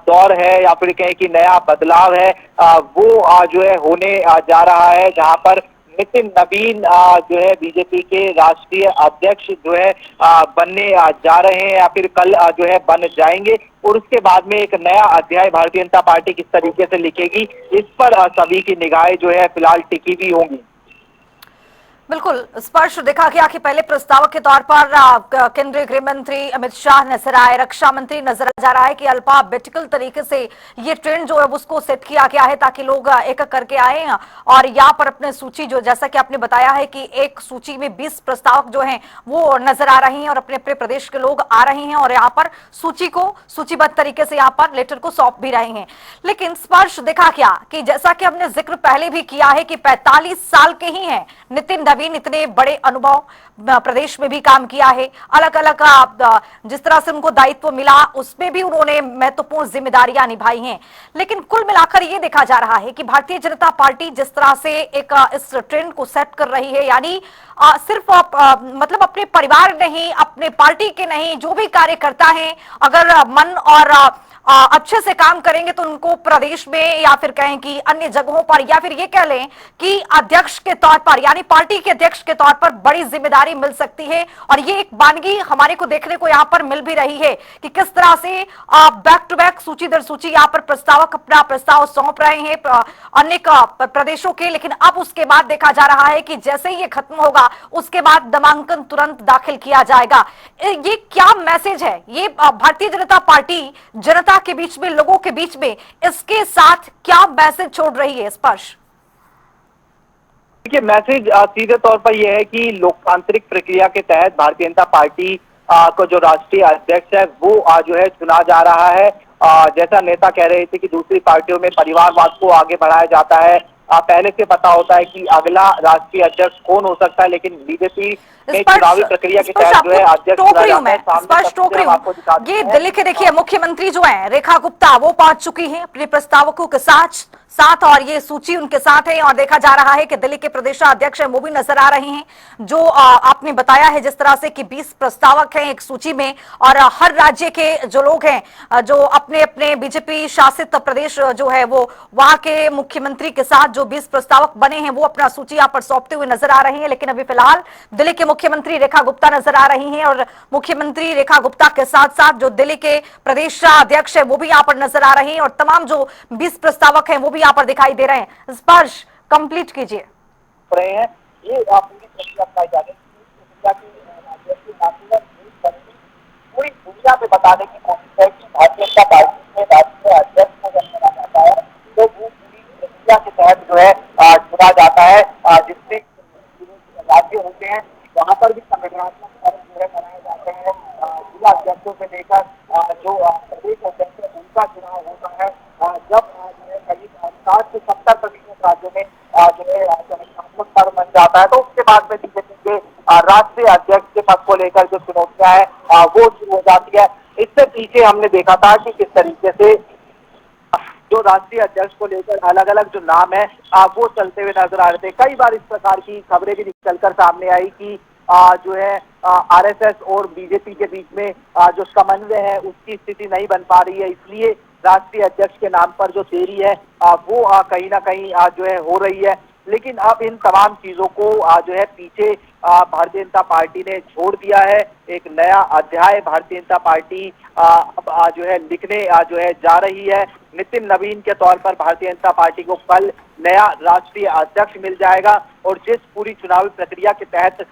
दौर है या फिर कहें कि नया बदलाव है वो जो है होने जा रहा है, जहां पर नितिन नवीन जो है बीजेपी के राष्ट्रीय अध्यक्ष जो है बनने जा रहे हैं या फिर कल जो है बन जाएंगे। और उसके बाद में एक नया अध्याय भारतीय जनता पार्टी किस तरीके से लिखेगी इस पर सभी की निगाहें जो है फिलहाल टिकी भी होंगी। बिल्कुल स्पष्ट देखा गया कि पहले प्रस्तावक के तौर पर केंद्रीय गृह मंत्री अमित शाह नजर आए, रक्षा मंत्री नजर जा रहा है कि अल्फाबेटिकल तरीके से ये ट्रेंड जो है उसको सेट किया गया है ताकि लोग एक करके आए और यहाँ पर अपने सूची जो जैसा कि आपने बताया है कि एक सूची में 20 प्रस्तावक जो हैं वो नजर आ रही हैं और अपने अपने प्रदेश के लोग आ रहे हैं और यहाँ पर सूची को सूचीबद्ध तरीके से यहाँ पर लेटर को सौंप भी रहे हैं। लेकिन स्पष्ट देखा गया कि जैसा कि हमने जिक्र पहले भी किया है कि 45 साल के ही हैं नितिन नवीन, इतने बड़े अनुभव प्रदेश में भी काम किया है, अलग अलग जिस तरह से उनको दायित्व मिला उसमें भी उन्होंने महत्वपूर्ण जिम्मेदारियां निभाई हैं। लेकिन कुल मिलाकर ये देखा जा रहा है कि भारतीय जनता पार्टी जिस तरह से एक इस ट्रेंड को सेट कर रही है, यानी सिर्फ मतलब अपने परिवार नहीं, अपने पार्टी के नहीं, जो भी कार्यकर्ता हैं अगर मन और अच्छे से काम करेंगे तो उनको प्रदेश में या फिर कहें कि अन्य जगहों पर या फिर ये कह लें कि अध्यक्ष के तौर पर यानी पार्टी के अध्यक्ष के तौर पर बड़ी जिम्मेदारी मिल सकती है। और ये एक वानगी हमारे को देखने को यहाँ पर मिल भी रही है कि किस तरह से बैक टू बैक सूची दर सूची यहाँ पर प्रस्तावक अपना प्रस्ताव सौंप रहे हैं अनेक प्रदेशों के। लेकिन अब उसके बाद देखा जा रहा है कि जैसे ही ये खत्म होगा उसके बाद नामांकन तुरंत दाखिल किया जाएगा। ये क्या मैसेज है, ये भारतीय जनता पार्टी जनता के बीच में, लोगों के बीच में इसके साथ क्या मैसेज छोड़ रही है? स्पर्श देखिए, मैसेज सीधे तौर पर यह है कि लोकतांत्रिक प्रक्रिया के तहत भारतीय जनता पार्टी को जो राष्ट्रीय अध्यक्ष है वो जो है चुना जा रहा है। जैसा नेता कह रहे थे कि दूसरी पार्टियों में परिवारवाद को आगे बढ़ाया जाता है, पहले से पता होता है कि अगला राष्ट्रीय अध्यक्ष कौन हो सकता है, लेकिन बीजेपी में चुनावी प्रक्रिया के तहत जो है अध्यक्ष ये दिल्ली के देखिए मुख्यमंत्री जो है रेखा गुप्ता वो पहुंच चुकी हैं अपने प्रस्तावकों के साथ साथ और ये सूची उनके साथ है और देखा जा रहा है कि दिल्ली के प्रदेशाध्यक्ष है वो भी नजर आ रहे हैं। जो आपने बताया है जिस तरह से कि 20 प्रस्तावक हैं एक सूची में और हर राज्य के जो लोग हैं जो अपने अपने बीजेपी शासित प्रदेश जो है वो वहां के मुख्यमंत्री के साथ जो 20 प्रस्तावक बने हैं वो अपना सूची यहाँ पर सौंपते हुए नजर आ रहे हैं। लेकिन अभी फिलहाल दिल्ली के मुख्यमंत्री रेखा गुप्ता नजर आ रही हैं और मुख्यमंत्री रेखा गुप्ता के साथ साथ जो दिल्ली के प्रदेशाध्यक्ष है वो भी यहाँ पर नजर आ रहे हैं और तमाम जो 20 प्रस्तावक हैं वो भी यहाँ पर दिखाई दे रहे हैं। स्पर्श कंप्लीट कीजिए। रहे हैं ये पूरी प्रक्रिया बताई जा रही है पूरी दुनिया में बताने की कोशिश है कि भारतीय जनता पार्टी में राष्ट्रीय अध्यक्ष को जब चुना जाता है तो वो पूरी प्रक्रिया के तहत जो है चुना जाता है। जिससे राज्य होते हैं वहाँ पर भी संगठनात्मक कार्य जो है बनाए जाते हैं। जिला अध्यक्षों से लेकर जो प्रदेश अध्यक्ष है उनका चुनाव होता है। जब करीब 60 से 70% राज्यों में जो है संगठनात्मक पर्व बन जाता है तो उसके बाद में बीजेपी के राष्ट्रीय अध्यक्ष के पद को लेकर जो चुनौतियां हैं वो शुरू हो जाती है। इससे पीछे हमने देखा था कि किस तरीके से जो राष्ट्रीय अध्यक्ष को लेकर अलग अलग जो नाम है वो चलते हुए नजर आ रहे थे। कई बार इस प्रकार की खबरें भी निकलकर सामने आई कि जो है आरएसएस और बीजेपी के बीच में जो समन्वय है उसकी स्थिति नहीं बन पा रही है, इसलिए राष्ट्रीय अध्यक्ष के नाम पर जो देरी है वो कहीं ना कहीं जो है हो रही है। लेकिन अब इन तमाम चीजों को जो है पीछे भारतीय जनता पार्टी ने छोड़ दिया है। एक नया अध्याय भारतीय जनता पार्टी अब जो है लिखने जो है जा रही है। नितिन नवीन के तौर पर भारतीय जनता पार्टी को कल नया राष्ट्रीय अध्यक्ष मिल जाएगा और जिस पूरी चुनावी प्रक्रिया के तहत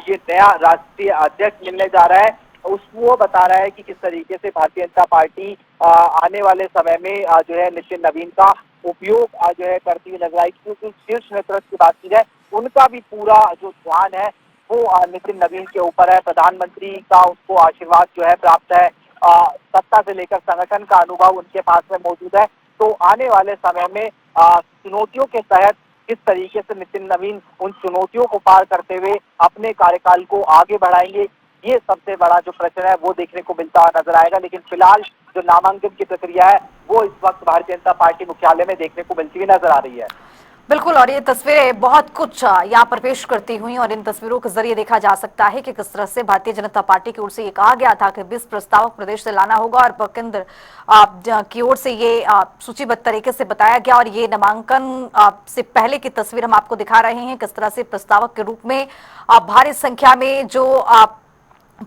ये नया राष्ट्रीय अध्यक्ष मिलने जा रहा है वो बता रहा है कि किस तरीके से भारतीय जनता पार्टी आने वाले समय में जो है नितिन नवीन का उपयोग जो है करती हुई नजर आई। क्योंकि शीर्ष नेतृत्व की बात की जाए उनका भी पूरा जो ध्यान है वो नितिन नवीन के ऊपर है। प्रधानमंत्री का उसको आशीर्वाद जो है प्राप्त है। सत्ता से लेकर संगठन का अनुभव उनके पास में मौजूद है। तो आने वाले समय में चुनौतियों के तहत किस तरीके से नितिन नवीन उन चुनौतियों को पार करते हुए अपने कार्यकाल को आगे बढ़ाएंगे, ये सबसे बड़ा जो प्रश्न है वो देखने को मिलता नजर आएगा। लेकिन फिलहाल जो नामांकन की प्रक्रिया है वो इस वक्त भारतीय जनता पार्टी मुख्यालय में देखने को मिलती हुई नजर आ रही है। बिल्कुल, और ये तस्वीरें बहुत कुछ यहाँ पर पेश करती हुई और इन तस्वीरों के जरिए देखा जा सकता है कि किस तरह से भारतीय जनता पार्टी की ओर से ये कहा गया था कि 20 प्रस्तावक प्रदेश से लाना होगा और केंद्र की ओर से ये सूचीबद्ध तरीके से बताया गया। और ये नामांकन से पहले की तस्वीर हम आपको दिखा रहे हैं किस तरह से प्रस्तावक के रूप में भारी संख्या में जो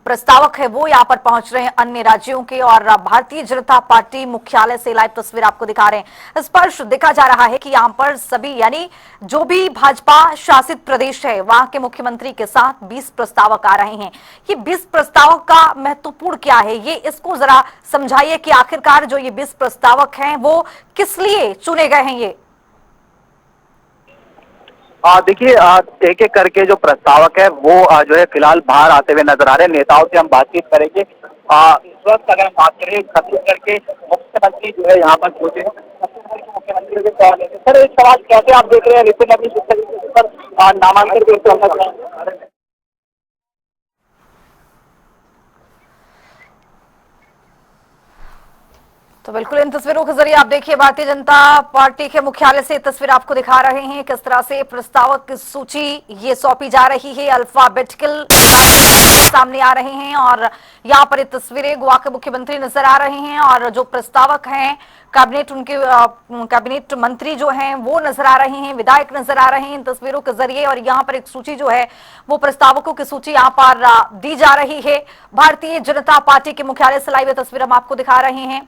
प्रस्तावक है वो यहाँ पर पहुंच रहे हैं अन्य राज्यों के और भारतीय जनता पार्टी मुख्यालय से लाइव तस्वीर आपको दिखा रहे हैं। स्पष्ट देखा जा रहा है कि यहाँ पर सभी यानी जो भी भाजपा शासित प्रदेश है वहां के मुख्यमंत्री के साथ 20 प्रस्तावक आ रहे हैं। ये 20 प्रस्तावक का महत्वपूर्ण क्या है, ये इसको जरा समझाइए कि आखिरकार जो ये 20 प्रस्तावक हैं वो किस लिए चुने गए हैं। ये देखिए एक एक करके जो प्रस्तावक है वो जो है फिलहाल बाहर आते हुए नजर आ रहे हैं। नेताओं से हम बातचीत करेंगे। इस वक्त अगर हम बात करें छत्तीसगढ़ के मुख्यमंत्री जो है यहाँ पर पहुंचे हैं, छत्तीसगढ़ के मुख्यमंत्री के सवाल है। सर एक सवाल कैसे आप देख रहे हैं नितिन नवीन जिस तरीके पर नामांकन तो बिल्कुल इन तस्वीरों के जरिए आप देखिए भारतीय जनता पार्टी के मुख्यालय से तस्वीर आपको दिखा रहे हैं किस तरह से प्रस्तावक की सूची ये सौंपी जा रही है। अल्फाबेटिकल सामने आ रहे हैं और यहाँ पर ये तस्वीरें गोवा के मुख्यमंत्री नजर आ रहे हैं और जो प्रस्तावक हैं कैबिनेट उनके कैबिनेट मंत्री जो हैं वो नजर आ रहे हैं, विधायक नजर आ रहे हैं इन तस्वीरों के जरिए। और यहाँ पर एक सूची जो है वो प्रस्तावकों की सूची यहाँ पर दी जा रही है। भारतीय जनता पार्टी के मुख्यालय से लाइव तस्वीर हम आपको दिखा रहे हैं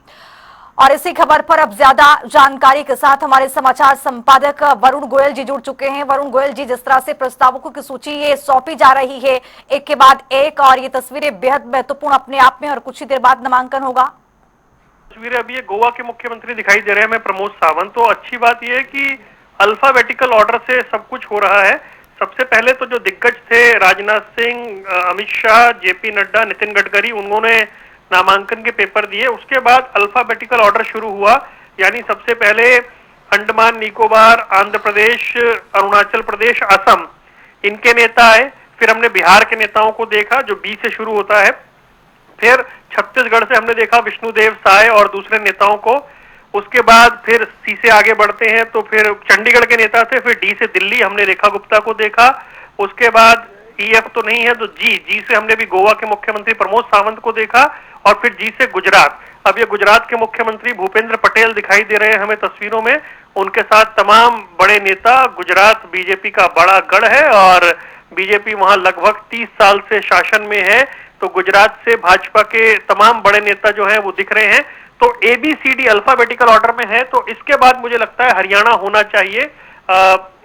और इसी खबर पर अब ज्यादा जानकारी के साथ हमारे समाचार संपादक वरुण गोयल जी जुड़ चुके हैं। वरुण गोयल जी, जिस तरह से प्रस्तावकों की सूची ये सौंपी जा रही है एक के बाद एक और ये तस्वीरें बेहद महत्वपूर्ण अपने आप में और कुछ ही देर बाद नामांकन होगा। तस्वीरें अभी ये गोवा के मुख्यमंत्री दिखाई दे रहे हैं, मैं प्रमोद सावंत। तो अच्छी बात यह है कि अल्फाबेटिकल ऑर्डर से सब कुछ हो रहा है। सबसे पहले तो जो दिग्गज थे राजनाथ सिंह, अमित शाह, जेपी नड्डा, नितिन गडकरी, उन्होंने नामांकन के पेपर दिए। उसके बाद अल्फाबेटिकल ऑर्डर शुरू हुआ, यानी सबसे पहले अंडमान निकोबार, आंध्र प्रदेश, अरुणाचल प्रदेश, असम, इनके नेता आए। फिर हमने बिहार के नेताओं को देखा जो बी से शुरू होता है। फिर छत्तीसगढ़ से हमने देखा विष्णुदेव साय और दूसरे नेताओं को। उसके बाद फिर सी से आगे बढ़ते हैं तो फिर चंडीगढ़ के नेता थे, फिर डी से दिल्ली हमने रेखा गुप्ता को देखा, उसके बाद ईएफ तो नहीं है तो जी से हमने भी गोवा के मुख्यमंत्री प्रमोद सावंत को देखा, और फिर जी से गुजरात। अब ये गुजरात के मुख्यमंत्री भूपेंद्र पटेल दिखाई दे रहे हैं हमें तस्वीरों में, उनके साथ तमाम बड़े नेता। गुजरात बीजेपी का बड़ा गढ़ है और बीजेपी वहां लगभग 30 साल से शासन में है, तो गुजरात से भाजपा के तमाम बड़े नेता जो हैं वो दिख रहे हैं। तो ABCD अल्फाबेटिकल ऑर्डर में है, तो इसके बाद मुझे लगता है हरियाणा होना चाहिए,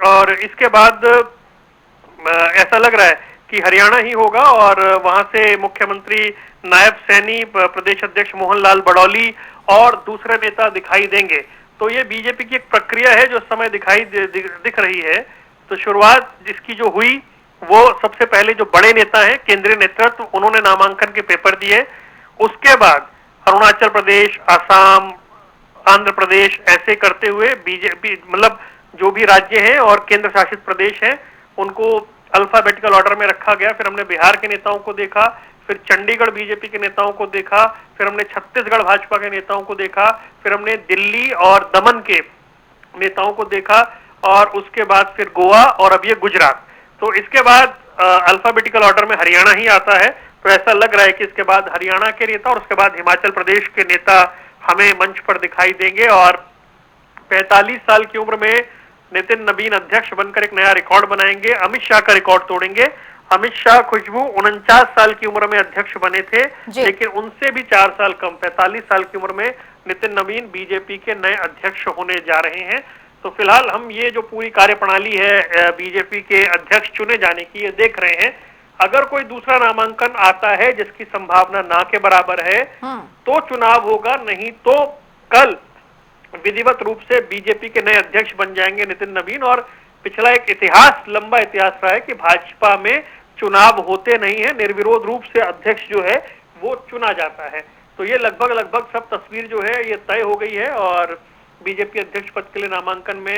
और इसके बाद ऐसा लग रहा है कि हरियाणा ही होगा, और वहां से मुख्यमंत्री नायब सैनी, प्रदेश अध्यक्ष मोहनलाल बड़ौली और दूसरे नेता दिखाई देंगे। तो ये बीजेपी की एक प्रक्रिया है जो समय दिख रही है। तो शुरुआत जिसकी जो हुई वो सबसे पहले जो बड़े नेता हैं, केंद्रीय नेतृत्व, उन्होंने नामांकन के पेपर दिए। उसके बाद अरुणाचल प्रदेश, आसाम, आंध्र प्रदेश, ऐसे करते हुए बीजेपी, मतलब जो भी राज्य हैं और केंद्र शासित प्रदेश हैं, उनको अल्फाबेटिकल ऑर्डर में रखा गया। फिर हमने बिहार के नेताओं को देखा, फिर चंडीगढ़ बीजेपी के नेताओं को देखा, फिर हमने छत्तीसगढ़ भाजपा के नेताओं को देखा, फिर हमने दिल्ली और दमन के नेताओं को देखा, और उसके बाद फिर गोवा, और अब ये गुजरात। तो इसके बाद अल्फाबेटिकल ऑर्डर में हरियाणा ही आता है। तो ऐसा लग रहा है कि इसके बाद हरियाणा के नेता और उसके बाद हिमाचल प्रदेश के नेता हमें मंच पर दिखाई देंगे, और 45 साल की उम्र में नितिन नवीन अध्यक्ष बनकर एक नया रिकॉर्ड बनाएंगे, अमित शाह का रिकॉर्ड तोड़ेंगे। अमित शाह खुशबू 49 साल की उम्र में अध्यक्ष बने थे, लेकिन उनसे भी 4 साल कम 45 साल की उम्र में नितिन नवीन बीजेपी के नए अध्यक्ष होने जा रहे हैं। तो फिलहाल हम ये जो पूरी कार्यप्रणाली है बीजेपी के अध्यक्ष चुने जाने की, ये देख रहे हैं। अगर कोई दूसरा नामांकन आता है जिसकी संभावना ना के बराबर है तो चुनाव होगा, नहीं तो कल विधिवत रूप से बीजेपी के नए अध्यक्ष बन जाएंगे नितिन नवीन। और पिछला एक इतिहास, लंबा इतिहास रहा है कि भाजपा में चुनाव होते नहीं है, निर्विरोध रूप से अध्यक्ष जो है वो चुना जाता है। तो ये लगभग सब तस्वीर जो है ये तय हो गई है, और बीजेपी अध्यक्ष पद के लिए नामांकन में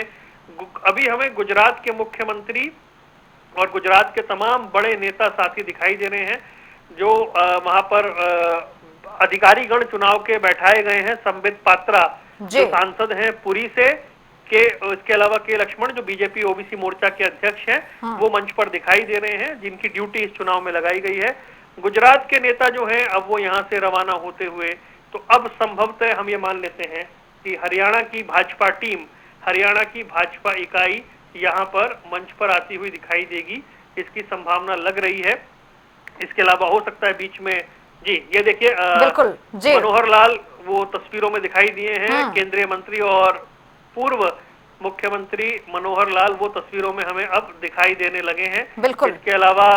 अभी हमें गुजरात के मुख्यमंत्री और गुजरात के तमाम बड़े नेता साथी दिखाई दे रहे हैं, जो वहां पर अधिकारीगण चुनाव के बैठाए गए हैं। संबित पात्रा जो सांसद हैं पुरी से, के इसके अलावा के लक्ष्मण जो बीजेपी ओबीसी मोर्चा के अध्यक्ष हैं, वो मंच पर दिखाई दे रहे हैं, जिनकी ड्यूटी इस चुनाव में लगाई गई है। गुजरात के नेता जो हैं अब वो यहाँ से रवाना होते हुए, तो अब संभवतः हम ये मान लेते हैं कि हरियाणा की भाजपा टीम, हरियाणा की भाजपा इकाई यहाँ पर मंच पर आती हुई दिखाई देगी, इसकी संभावना लग रही है। इसके अलावा हो सकता है बीच में जी, ये देखिए मनोहर लाल वो तस्वीरों में दिखाई दिए हैं, केंद्रीय मंत्री और पूर्व मुख्यमंत्री मनोहर लाल वो तस्वीरों में हमें अब दिखाई देने लगे हैं। इसके अलावा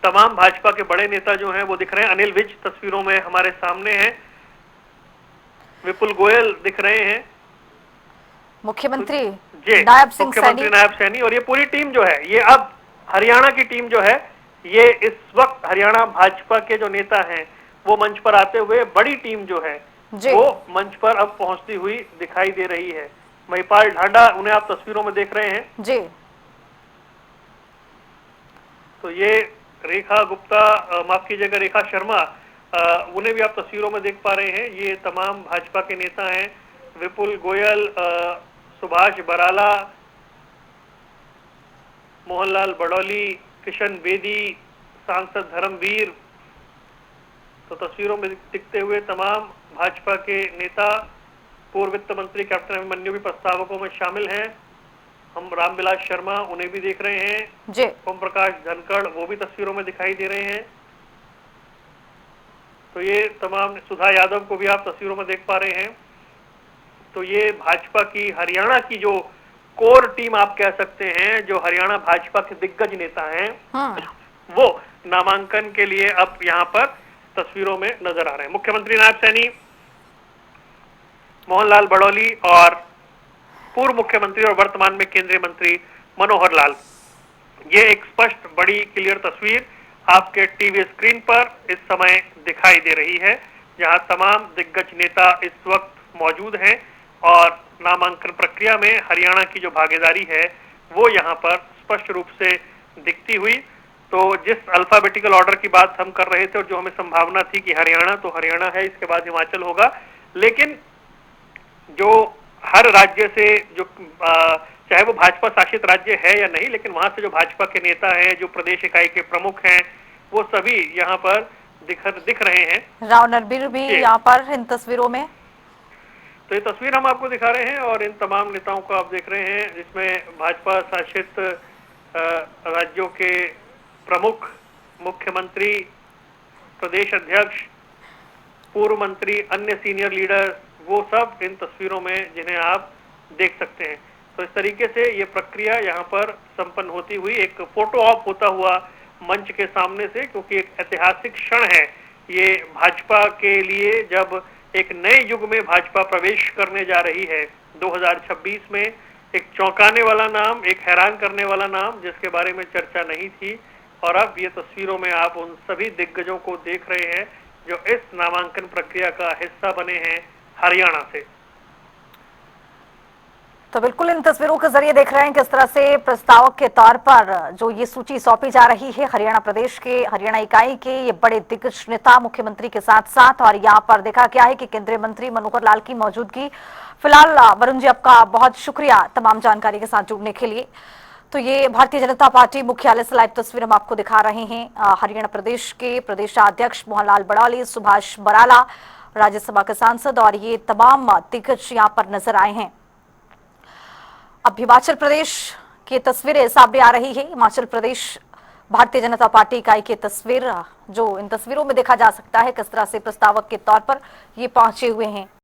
तमाम भाजपा के बड़े नेता जो हैं वो दिख रहे हैं। अनिल विज तस्वीरों में हमारे सामने हैं, विपुल गोयल दिख रहे हैं, मुख्यमंत्री नायब सैनी, और ये पूरी टीम जो है, ये अब हरियाणा की टीम जो है, ये इस वक्त हरियाणा भाजपा के जो नेता हैं वो मंच पर आते हुए बड़ी टीम जो है वो मंच पर अब पहुंचती हुई दिखाई दे रही है। महिपाल ढांडा, उन्हें आप तस्वीरों में देख रहे हैं जी। तो ये रेखा गुप्ता, माफ कीजिएगा रेखा शर्मा, उन्हें भी आप तस्वीरों में देख पा रहे हैं। ये तमाम भाजपा के नेता हैं, विपुल गोयल, सुभाष बराला, मोहनलाल बड़ौली, किशन बेदी, सांसद धर्मवीर, तो तस्वीरों में दिखते हुए तमाम भाजपा के नेता, पूर्व वित्त मंत्री कैप्टन अभिमन्यु भी प्रस्तावकों में शामिल हैं। हम रामविलास शर्मा उन्हें भी देख रहे हैं, ओम प्रकाश धनखड़ वो भी तस्वीरों में दिखाई दे रहे हैं। तो ये तमाम, सुधा यादव को भी आप तस्वीरों में देख पा रहे हैं। तो ये भाजपा की हरियाणा की जो कोर टीम आप कह सकते हैं, जो हरियाणा भाजपा के दिग्गज नेता हैं, वो नामांकन के लिए अब यहाँ पर तस्वीरों में नजर आ रहे हैं। मुख्यमंत्री नायब सैनी, मोहनलाल बड़ौली और पूर्व मुख्यमंत्री और वर्तमान में केंद्रीय मंत्री मनोहर लाल, ये एक स्पष्ट बड़ी क्लियर तस्वीर आपके टीवी स्क्रीन पर इस समय दिखाई दे रही है, जहां तमाम दिग्गज नेता इस वक्त मौजूद हैं और नामांकन प्रक्रिया में हरियाणा की जो भागीदारी है वो यहाँ पर स्पष्ट रूप से दिखती हुई। तो जिस अल्फाबेटिकल ऑर्डर की बात हम कर रहे थे और जो हमें संभावना थी कि हरियाणा तो हरियाणा है, इसके बाद हिमाचल होगा, लेकिन जो हर राज्य से जो चाहे वो भाजपा शासित राज्य है या नहीं, लेकिन वहां से जो भाजपा के नेता हैं, जो प्रदेश इकाई के प्रमुख हैं, वो सभी यहाँ पर दिख रहे हैं। राव नरबीर भी यहाँ पर इन तस्वीरों में। तो ये तस्वीर हम आपको दिखा रहे हैं और इन तमाम नेताओं को आप देख रहे हैं, जिसमें भाजपा शासित राज्यों के प्रमुख, मुख्यमंत्री, प्रदेश अध्यक्ष, पूर्व मंत्री, अन्य सीनियर लीडर, वो सब इन तस्वीरों में जिन्हें आप देख सकते हैं। तो इस तरीके से ये प्रक्रिया यहाँ पर संपन्न होती हुई एक फोटो ऑप होता हुआ मंच के सामने से, क्योंकि एक ऐतिहासिक क्षण है ये भाजपा के लिए, जब एक नए युग में भाजपा प्रवेश करने जा रही है 2026 में। एक चौंकाने वाला नाम, एक हैरान करने वाला नाम, जिसके बारे में चर्चा नहीं थी, और अब ये तस्वीरों में आप उन सभी दिग्गजों को देख रहे हैं जो इस नामांकन प्रक्रिया का हिस्सा बने हैं हरियाणा से। तो बिल्कुल इन तस्वीरों के जरिए देख रहे हैं किस तरह से प्रस्तावक के तौर पर जो ये सूची सौंपी जा रही है हरियाणा प्रदेश के, हरियाणा इकाई के ये बड़े दिग्गज नेता मुख्यमंत्री के साथ साथ। और यहाँ पर देखा गया है कि केंद्रीय मंत्री मनोहर लाल की मौजूदगी। फिलहाल वरुण जी, आपका बहुत शुक्रिया तमाम जानकारी के साथ जुड़ने के लिए। तो ये भारतीय जनता पार्टी मुख्यालय से लाइव तस्वीर हम आपको दिखा रहे हैं। हरियाणा प्रदेश के प्रदेशाध्यक्ष मोहनलाल बड़ौली, सुभाष बराला, राज्यसभा के सांसद और ये तमाम दिग्गज यहाँ पर नजर आए हैं। अब हिमाचल प्रदेश की तस्वीरें सामने आ रही है। हिमाचल प्रदेश भारतीय जनता पार्टी इकाई की तस्वीर, जो इन तस्वीरों में देखा जा सकता है किस तरह से प्रस्तावक के तौर पर ये पहुंचे हुए हैं।